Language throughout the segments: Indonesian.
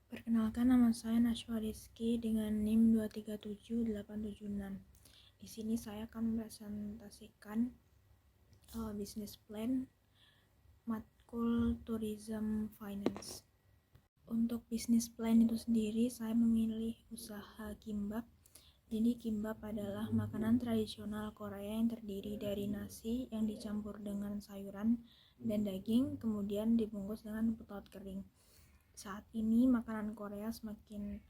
Perkenalkan, nama saya Najwa Rizky dengan NIM 2377876. Di sini saya akan mempresentasikan business plan matkul Tourism Finance. Untuk business plan itu sendiri, saya memilih usaha kimbap. Jadi kimbap adalah makanan tradisional Korea yang terdiri dari nasi yang dicampur dengan sayuran dan daging, kemudian dibungkus dengan rumput laut kering. Saat ini makanan Korea semakin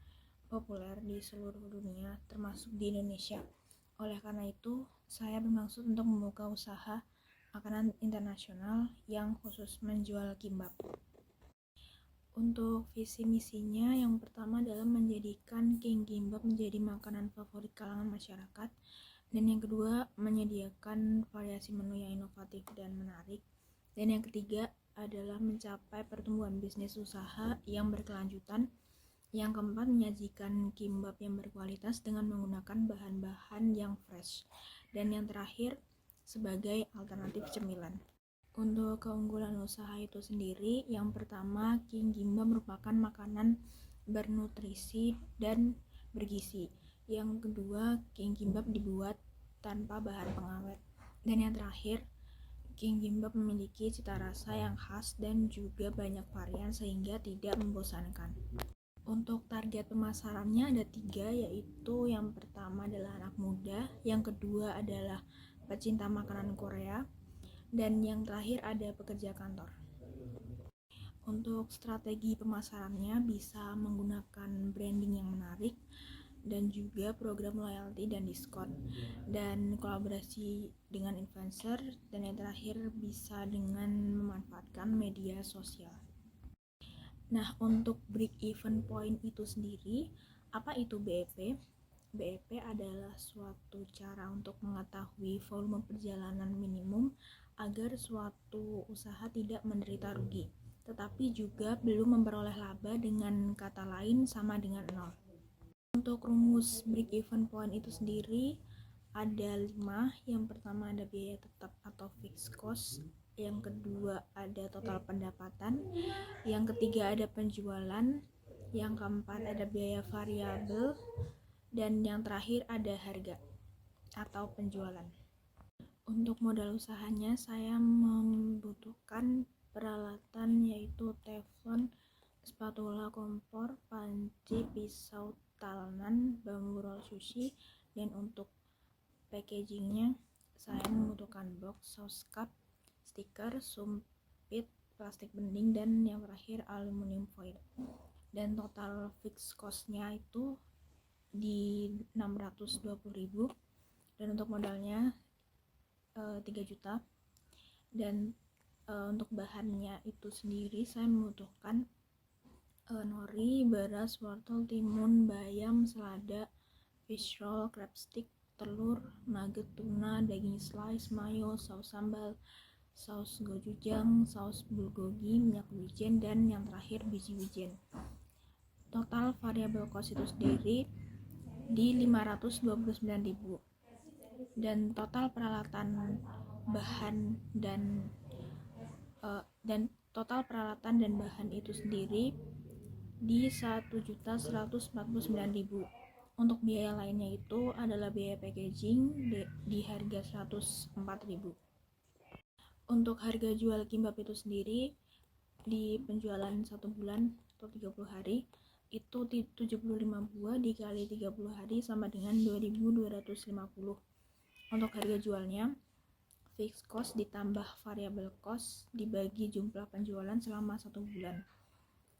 populer di seluruh dunia, termasuk di Indonesia. Oleh karena itu, saya bermaksud untuk membuka usaha makanan internasional yang khusus menjual kimbap. Untuk visi misinya, yang pertama adalah menjadikan king kimbap menjadi makanan favorit kalangan masyarakat, dan yang kedua menyediakan variasi menu yang inovatif dan menarik, dan yang ketiga adalah mencapai pertumbuhan bisnis usaha yang berkelanjutan. Yang keempat, menyajikan kimbap yang berkualitas dengan menggunakan bahan-bahan yang fresh, dan yang terakhir sebagai alternatif cemilan. Untuk keunggulan usaha itu sendiri, yang pertama, king kimbap merupakan makanan bernutrisi dan bergizi. Yang kedua, king kimbap dibuat tanpa bahan pengawet. Dan yang terakhir, king kimbap memiliki cita rasa yang khas dan juga banyak varian sehingga tidak membosankan. Untuk target pemasarannya ada 3, yaitu yang pertama adalah anak muda, yang kedua adalah pecinta makanan Korea, dan yang terakhir ada pekerja kantor. Untuk strategi pemasarannya bisa menggunakan branding yang menarik dan juga program loyalty dan diskon, dan kolaborasi dengan influencer, dan yang terakhir bisa dengan memanfaatkan media sosial. Nah, untuk break even point itu sendiri, apa itu BEP? BEP adalah suatu cara untuk mengetahui volume perjalanan minimum agar suatu usaha tidak menderita rugi, tetapi juga belum memperoleh laba, dengan kata lain sama dengan 0. Untuk rumus break even point itu sendiri ada 5. Yang pertama ada biaya tetap atau fixed cost, yang kedua ada total pendapatan, yang ketiga ada penjualan, yang keempat ada biaya variabel, dan yang terakhir ada harga atau penjualan. Untuk modal usahanya, saya membutuhkan peralatan yaitu teflon, spatula kompor, panci, pisau talenan, bambu roll sushi, dan untuk packagingnya saya membutuhkan box, sauce cup, stiker, sumpit, plastik bending, dan yang terakhir aluminium foil. Dan total fixed cost-nya itu di 620.000, dan untuk modalnya 3 juta. Dan untuk bahannya itu sendiri saya membutuhkan nori, beras, wortel, timun, bayam, selada, fish roll, crab stick, telur, nugget tuna, daging slice, mayo, saus sambal, saus gochujang, saus bulgogi, minyak wijen, dan yang terakhir biji wijen. Total variable cost itu sendiri di 529.000, dan total peralatan bahan dan total peralatan dan bahan itu sendiri di 1.149.000. Untuk biaya lainnya itu adalah biaya packaging di harga 104.000. Untuk harga jual kimbap itu sendiri di penjualan 1 bulan atau 30 hari itu 75 buah dikali 30 hari sama dengan 2.250. Untuk harga jualnya, fixed cost ditambah variable cost dibagi jumlah penjualan selama 1 bulan.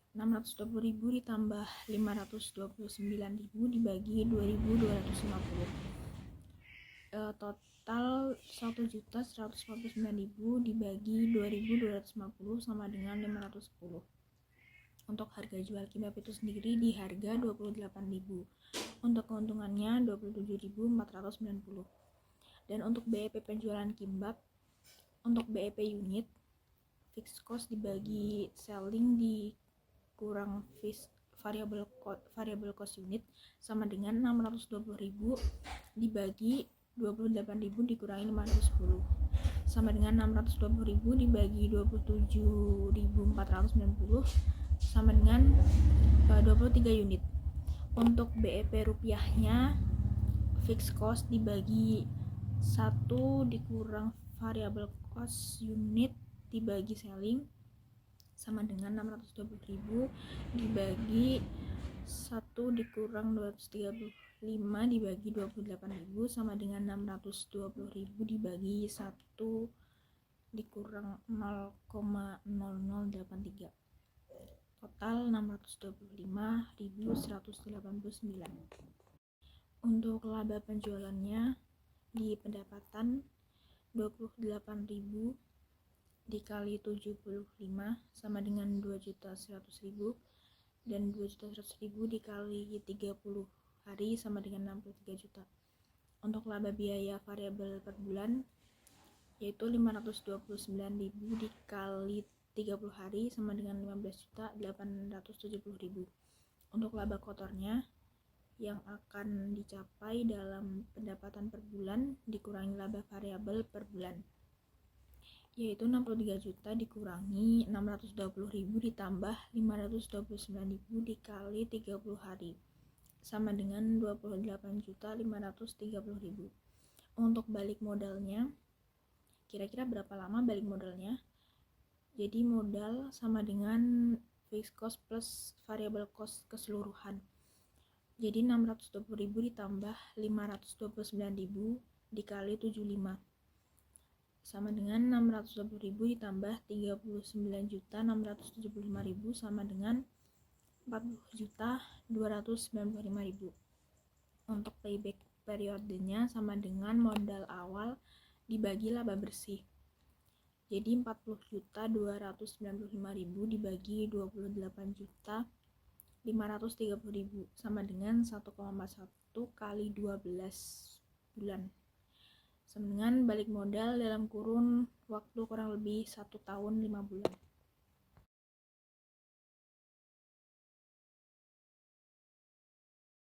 620.000 ditambah 529.000 dibagi 2.250. Total 1.149.000 dibagi 2.250 sama dengan 510. Untuk harga jual kimbap itu sendiri di harga 28.000. Untuk keuntungannya 27.490. Dan untuk BEP penjualan kimbap, untuk BEP unit, fixed cost dibagi selling dikurang variable cost unit sama dengan 620.000 dibagi 28.000 dikurangi 510 sama dengan 620.000 dibagi 27.490 sama dengan 23 unit. Untuk BEP rupiahnya, fixed cost dibagi 1 dikurang variable cost unit dibagi selling sama dengan 620.000 dibagi 1 dikurang 235 dibagi 28.000 sama dengan 620.000 dibagi 1 dikurang 0,0083. Total 625.189. Untuk laba penjualannya di pendapatan 28.000 dikali 75 sama dengan 2.100.000 dan 2.100.000 dikali 30 hari sama dengan 63 juta. Untuk laba biaya variabel per bulan yaitu 529.000 dikali 30 hari sama dengan 15.870.000. Untuk laba kotornya yang akan dicapai dalam pendapatan per bulan dikurangi laba variabel per bulan, yaitu 63 juta dikurangi 620.000 ditambah 529.000 dikali 30 hari sama dengan 28.530.000. Untuk balik modalnya, kira-kira berapa lama balik modalnya? Jadi modal sama dengan fixed cost plus variable cost keseluruhan. Jadi 620.000 ditambah 529.000 dikali 75 sama dengan 620.000 ditambah 39.675.000 sama dengan 40.295.000. Untuk payback periodenya sama dengan modal awal dibagi laba bersih. Jadi 40.295.000 dibagi 28.530.000 sama dengan 1,41 kali 12 bulan. Sama dengan balik modal dalam kurun waktu kurang lebih 1 tahun 5 bulan.